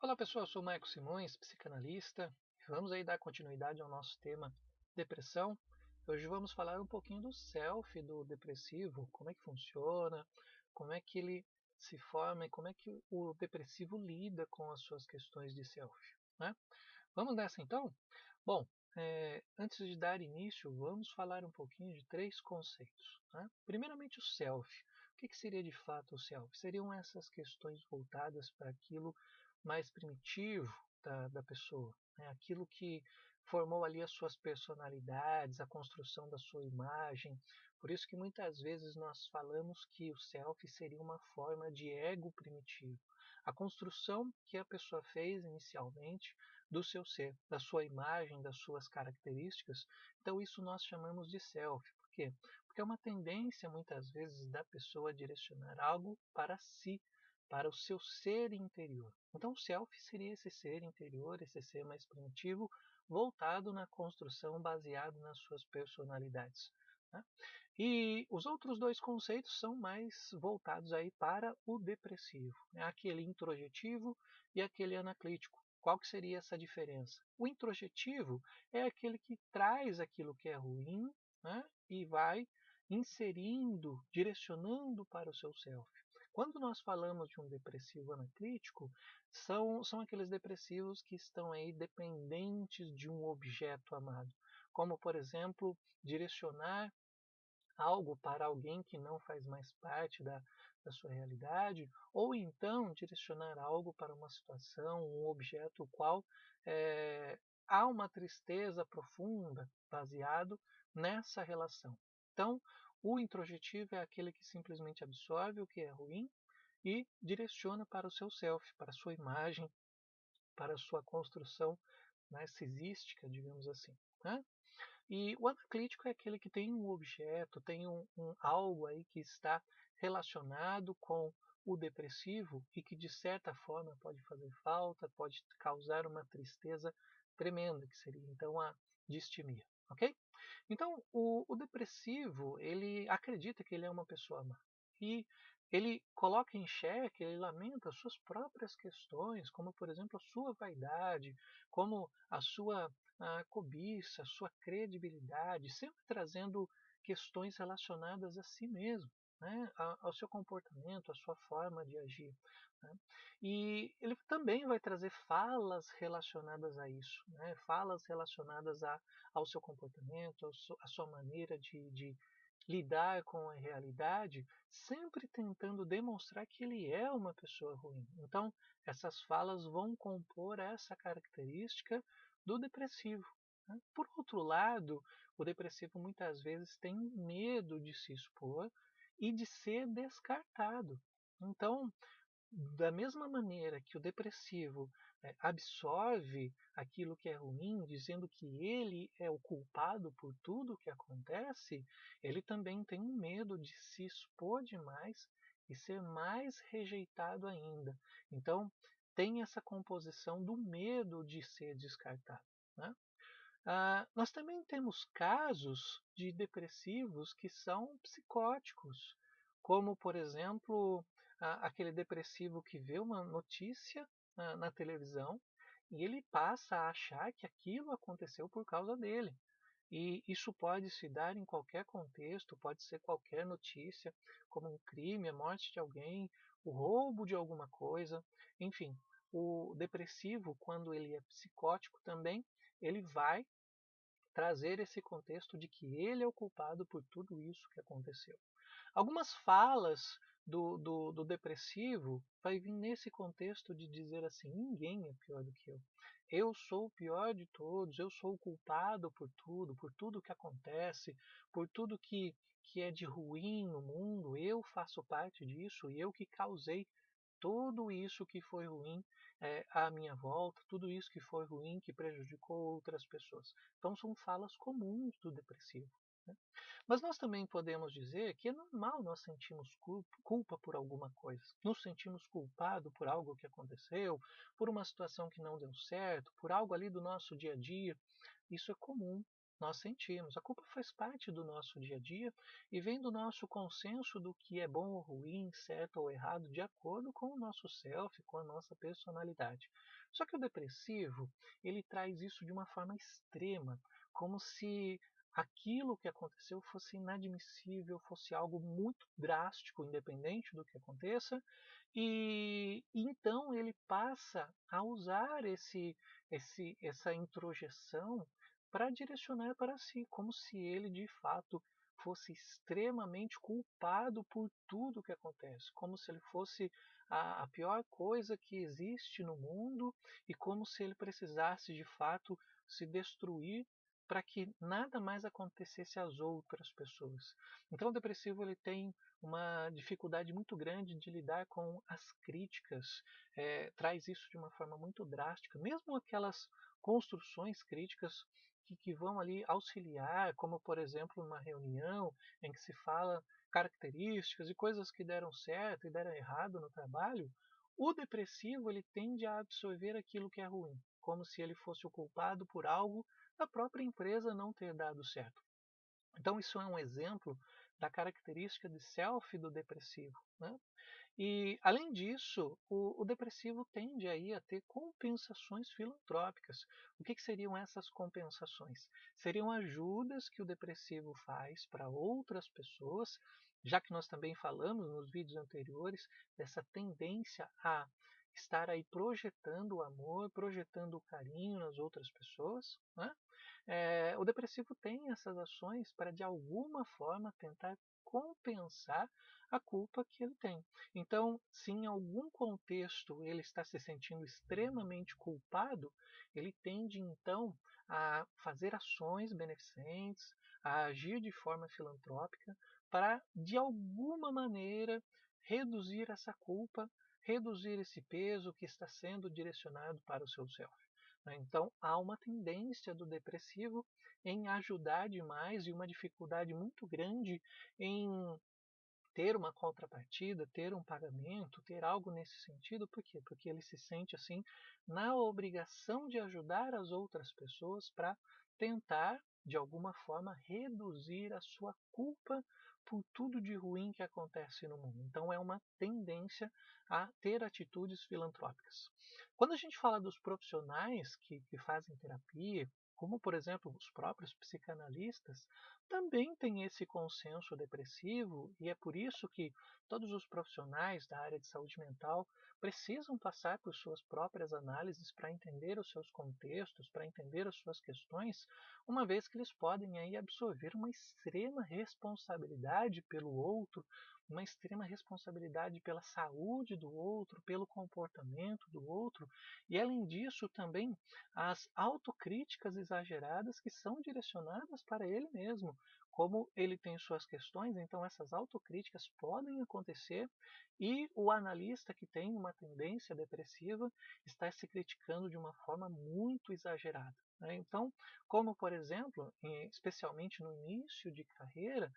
Olá pessoal, eu sou o Marco Simões, psicanalista. Vamos aí dar continuidade ao nosso tema depressão. Hoje vamos falar um pouquinho do self do depressivo, como é que funciona, como é que ele se forma e como é que o depressivo lida com as suas questões de self, né? Vamos nessa então? Bom, antes de dar início, vamos falar um pouquinho de três conceitos, né? Primeiramente o self. O que seria de fato o self? Seriam essas questões voltadas para aquilo mais primitivo da pessoa, né? Aquilo que formou ali as suas personalidades, a construção da sua imagem. Por isso que muitas vezes nós falamos que o self seria uma forma de ego primitivo. A construção que a pessoa fez inicialmente do seu ser, da sua imagem, das suas características. Então isso nós chamamos de self. Por quê? Porque é uma tendência muitas vezes da pessoa a direcionar algo para si, para o seu ser interior. Então o self seria esse ser interior, esse ser mais primitivo, voltado na construção baseado nas suas personalidades, né? E os outros dois conceitos são mais voltados aí para o depressivo, né? Aquele introjetivo e aquele anaclítico. Qual que seria essa diferença? O introjetivo é aquele que traz aquilo que é ruim, né? E vai inserindo, direcionando para o seu self. Quando nós falamos de um depressivo anaclítico, são aqueles depressivos que estão aí dependentes de um objeto amado, como por exemplo, direcionar algo para alguém que não faz mais parte da sua realidade, ou então direcionar algo para uma situação, um objeto, o qual há uma tristeza profunda baseado nessa relação. Então, o introjetivo é aquele que simplesmente absorve o que é ruim e direciona para o seu self, para a sua imagem, para a sua construção narcisística, digamos assim, né? E o anaclítico é aquele que tem um objeto, tem algo aí que está relacionado com o depressivo e que de certa forma pode fazer falta, pode causar uma tristeza tremenda, que seria então a distimia, ok? Então o depressivo, ele acredita que ele é uma pessoa má e ele coloca em xeque, ele lamenta as suas próprias questões, como por exemplo a sua vaidade, como a sua a cobiça, a sua credibilidade, sempre trazendo questões relacionadas a si mesmo, né? Ao seu comportamento, à sua forma de agir, né? E ele também vai trazer falas relacionadas a isso, né? Falas relacionadas ao seu comportamento, à sua maneira de lidar com a realidade, sempre tentando demonstrar que ele é uma pessoa ruim. Então, essas falas vão compor essa característica do depressivo, né? Por outro lado, o depressivo muitas vezes tem medo de se expor e de ser descartado. Então, da mesma maneira que o depressivo absorve aquilo que é ruim, dizendo que ele é o culpado por tudo o que acontece, ele também tem um medo de se expor demais e ser mais rejeitado ainda. Então, tem essa composição do medo de ser descartado, né? Nós também temos casos de depressivos que são psicóticos, como, por exemplo, aquele depressivo que vê uma notícia na televisão e ele passa a achar que aquilo aconteceu por causa dele. E isso pode se dar em qualquer contexto, pode ser qualquer notícia, como um crime, a morte de alguém, o roubo de alguma coisa, enfim. O depressivo, quando ele é psicótico também, ele vai trazer esse contexto de que ele é o culpado por tudo isso que aconteceu. Algumas falas do depressivo vai vir nesse contexto de dizer assim, ninguém é pior do que eu. Eu sou o pior de todos, eu sou o culpado por tudo que acontece, por tudo que é de ruim no mundo, eu faço parte disso e eu que causei tudo isso que foi ruim à minha volta, tudo isso que foi ruim, que prejudicou outras pessoas. Então são falas comuns do depressivo, né? Mas nós também podemos dizer que é normal nós sentirmos culpa por alguma coisa. Nos sentimos culpados por algo que aconteceu, por uma situação que não deu certo, por algo ali do nosso dia a dia. Isso é comum. nós sentimos. A culpa faz parte do nosso dia a dia e vem do nosso consenso do que é bom ou ruim, certo ou errado, de acordo com o nosso self, com a nossa personalidade. Só que o depressivo, ele traz isso de uma forma extrema, como se aquilo que aconteceu fosse inadmissível, fosse algo muito drástico, independente do que aconteça, e então ele passa a usar essa introjeção para direcionar para si, como se ele de fato fosse extremamente culpado por tudo que acontece, como se ele fosse a pior coisa que existe no mundo e como se ele precisasse de fato se destruir para que nada mais acontecesse às outras pessoas. Então o depressivo ele tem uma dificuldade muito grande de lidar com as críticas, traz isso de uma forma muito drástica, mesmo aquelas construções críticas que vão ali auxiliar, como por exemplo uma reunião em que se fala características e coisas que deram certo e deram errado no trabalho, o depressivo ele tende a absorver aquilo que é ruim, como se ele fosse o culpado por algo da própria empresa não ter dado certo. Então isso é um exemplo da característica de self do depressivo, né? E, além disso, o depressivo tende aí a ter compensações filantrópicas. O que seriam essas compensações? Seriam ajudas que o depressivo faz para outras pessoas, já que nós também falamos nos vídeos anteriores dessa tendência a estar aí projetando o amor, projetando o carinho nas outras pessoas, né? O depressivo tem essas ações para, de alguma forma, tentar compensar a culpa que ele tem. Então, se em algum contexto ele está se sentindo extremamente culpado, ele tende então a fazer ações beneficentes, a agir de forma filantrópica para, de alguma maneira, reduzir essa culpa, reduzir esse peso que está sendo direcionado para o seu self. Então, há uma tendência do depressivo em ajudar demais e uma dificuldade muito grande em ter uma contrapartida, ter um pagamento, ter algo nesse sentido. Por quê? Porque ele se sente assim na obrigação de ajudar as outras pessoas para tentar, de alguma forma, reduzir a sua culpa por tudo de ruim que acontece no mundo. Então é uma tendência a ter atitudes filantrópicas. Quando a gente fala dos profissionais que fazem terapia, como por exemplo os próprios psicanalistas, também tem esse consenso depressivo e é por isso que todos os profissionais da área de saúde mental precisam passar por suas próprias análises para entender os seus contextos, para entender as suas questões, uma vez que eles podem aí absorver uma extrema responsabilidade pelo outro, uma extrema responsabilidade pela saúde do outro, pelo comportamento do outro, e além disso também as autocríticas exageradas que são direcionadas para ele mesmo. Como ele tem suas questões, então essas autocríticas podem acontecer e o analista que tem uma tendência depressiva está se criticando de uma forma muito exagerada, né? Então, como por exemplo, especialmente no início de carreira,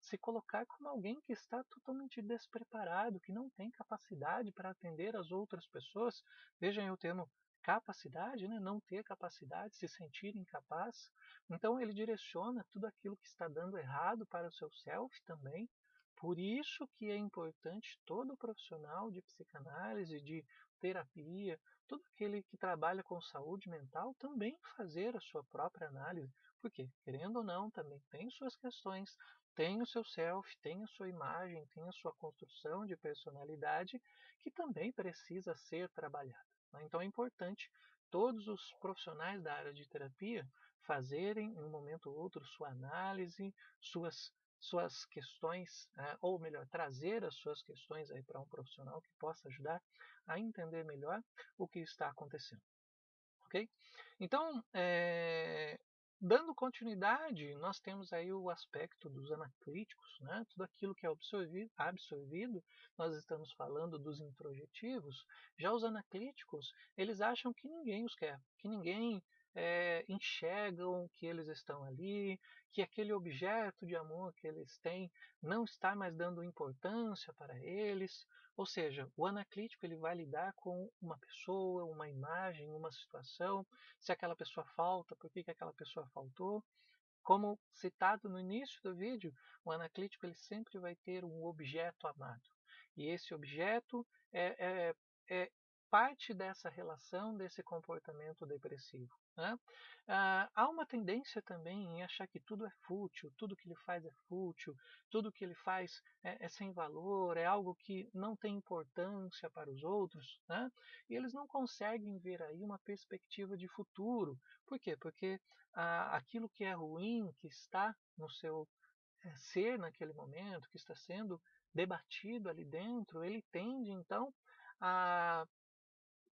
se colocar como alguém que está totalmente despreparado, que não tem capacidade para atender as outras pessoas. Vejam aí o termo capacidade, né? Não ter capacidade, se sentir incapaz. Então ele direciona tudo aquilo que está dando errado para o seu self também. Por isso que é importante todo profissional de psicanálise, de terapia, todo aquele que trabalha com saúde mental também fazer a sua própria análise. Porque, querendo ou não, também tem suas questões, tem o seu self, tem a sua imagem, tem a sua construção de personalidade que também precisa ser trabalhada, né? Então é importante todos os profissionais da área de terapia fazerem, em um momento ou outro, sua análise, suas questões, ou melhor, trazer as suas questões aí para um profissional que possa ajudar a entender melhor o que está acontecendo. Ok? Então, dando continuidade, nós temos aí o aspecto dos anacríticos, né? Tudo aquilo que é absorvido, nós estamos falando dos introjetivos. Já os anacríticos, eles acham que ninguém os quer, que ninguém enxergam que eles estão ali, que aquele objeto de amor que eles têm não está mais dando importância para eles. Ou seja, o anaclítico ele vai lidar com uma pessoa, uma imagem, uma situação, se aquela pessoa falta, por que aquela pessoa faltou. Como citado no início do vídeo, o analítico ele sempre vai ter um objeto amado. E esse objeto é parte dessa relação, desse comportamento depressivo. Né? Há uma tendência também em achar que tudo é fútil, tudo que ele faz é fútil, tudo que ele faz é sem valor, é algo que não tem importância para os outros. Né? E eles não conseguem ver aí uma perspectiva de futuro. Por quê? Porque aquilo que é ruim, que está no seu ser naquele momento, que está sendo debatido ali dentro, ele tende então a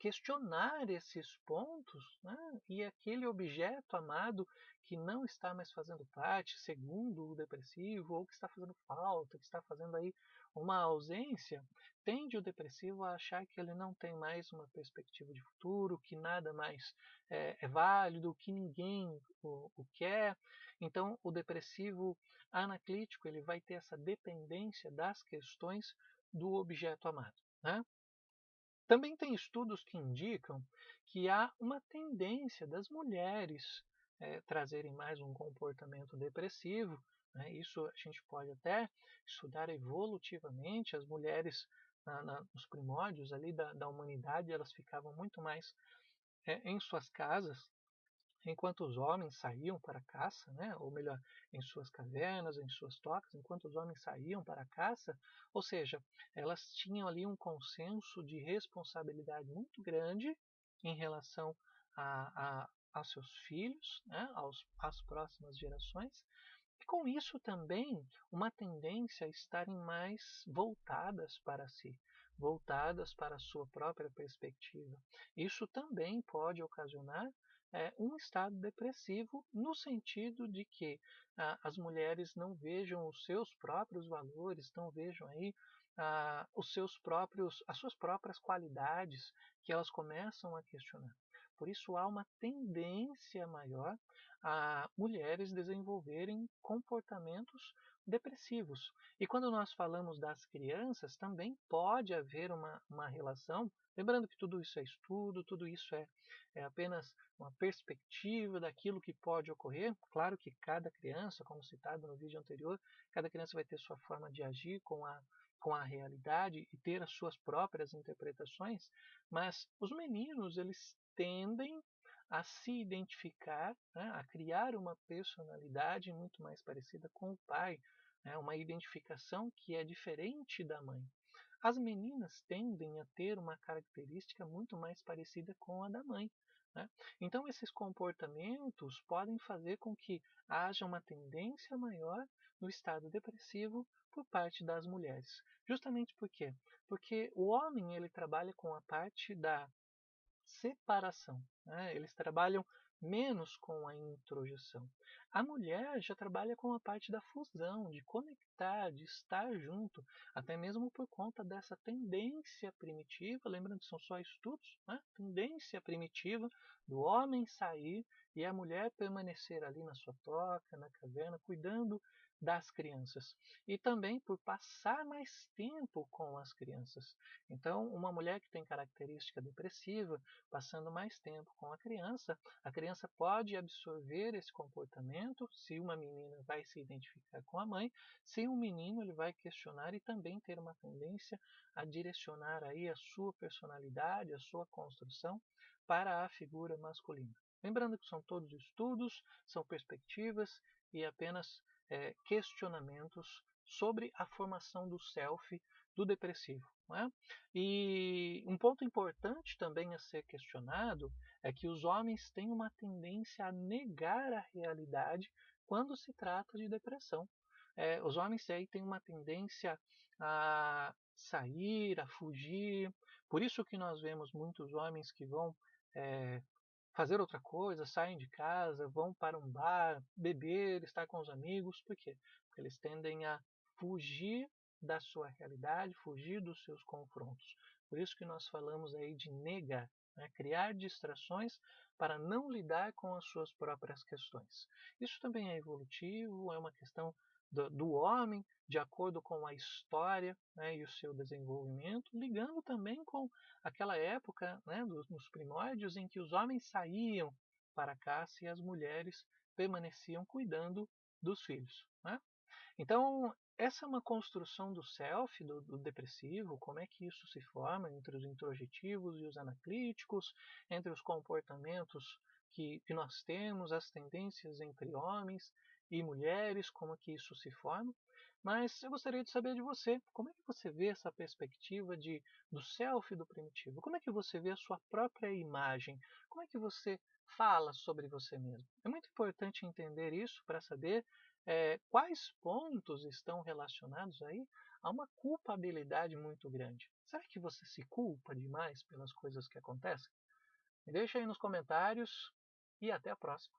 questionar esses pontos, né? E aquele objeto amado que não está mais fazendo parte, segundo o depressivo, ou que está fazendo falta, que está fazendo aí uma ausência, tende o depressivo a achar que ele não tem mais uma perspectiva de futuro, que nada mais é válido, que ninguém o quer. Então, o depressivo anaclítico ele vai ter essa dependência das questões do objeto amado. Né? Também tem estudos que indicam que há uma tendência das mulheres trazerem mais um comportamento depressivo. Né? Isso a gente pode até estudar evolutivamente. As mulheres, nos primórdios ali da humanidade, elas ficavam muito mais em suas casas, enquanto os homens saíam para a caça, né? Ou melhor, em suas cavernas, em suas tocas, enquanto os homens saíam para a caça, ou seja, elas tinham ali um consenso de responsabilidade muito grande em relação aos seus filhos, né? Às próximas gerações, e com isso também uma tendência a estarem mais voltadas para si, voltadas para a sua própria perspectiva. Isso também pode ocasionar um estado depressivo, no sentido de que as mulheres não vejam os seus próprios valores, não vejam aí as suas próprias qualidades, que elas começam a questionar. Por isso há uma tendência maior a mulheres desenvolverem comportamentos depressivos. E quando nós falamos das crianças, também pode haver uma relação. Lembrando que tudo isso é estudo, tudo isso é apenas uma perspectiva daquilo que pode ocorrer. Claro que cada criança, como citado no vídeo anterior, cada criança vai ter sua forma de agir com a realidade e ter as suas próprias interpretações, mas os meninos, eles tendem a se identificar, né, a criar uma personalidade muito mais parecida com o pai, né, uma identificação que é diferente da mãe. As meninas tendem a ter uma característica muito mais parecida com a da mãe. Né? Então, esses comportamentos podem fazer com que haja uma tendência maior no estado depressivo por parte das mulheres. Justamente por quê? Porque o homem ele trabalha com a parte da separação. Né? Eles trabalham menos com a introjeção. A mulher já trabalha com a parte da fusão, de conectar, de estar junto, até mesmo por conta dessa tendência primitiva, lembrando que são só estudos, né? Tendência primitiva do homem sair e a mulher permanecer ali na sua toca, na caverna, cuidando das crianças. E também por passar mais tempo com as crianças. Então, uma mulher que tem característica depressiva, passando mais tempo com a criança pode absorver esse comportamento. Se uma menina vai se identificar com a mãe, se um menino ele vai questionar e também ter uma tendência a direcionar aí a sua personalidade, a sua construção para a figura masculina. Lembrando que são todos estudos, são perspectivas e apenas questionamentos sobre a formação do self do depressivo. Não é? E um ponto importante também a ser questionado é que os homens têm uma tendência a negar a realidade quando se trata de depressão. Os homens aí têm uma tendência a sair, a fugir. Por isso que nós vemos muitos homens que vão fazer outra coisa, saem de casa, vão para um bar, beber, estar com os amigos. Por quê? Porque eles tendem a fugir da sua realidade, fugir dos seus confrontos. Por isso que nós falamos aí de negar, né? Criar distrações para não lidar com as suas próprias questões. Isso também é evolutivo, é uma questão do homem, de acordo com a história, né, e o seu desenvolvimento, ligando também com aquela época, né, nos primórdios em que os homens saíam para a caça e as mulheres permaneciam cuidando dos filhos, né? Então, essa é uma construção do self, do depressivo, como é que isso se forma entre os introjetivos e os anaclíticos, entre os comportamentos que nós temos, as tendências entre homens e mulheres, como é que isso se forma. Mas eu gostaria de saber de você, como é que você vê essa perspectiva do self do primitivo? Como é que você vê a sua própria imagem? Como é que você fala sobre você mesmo? É muito importante entender isso para saber quais pontos estão relacionados aí a uma culpabilidade muito grande. Será que você se culpa demais pelas coisas que acontecem? Me deixa aí nos comentários e até a próxima.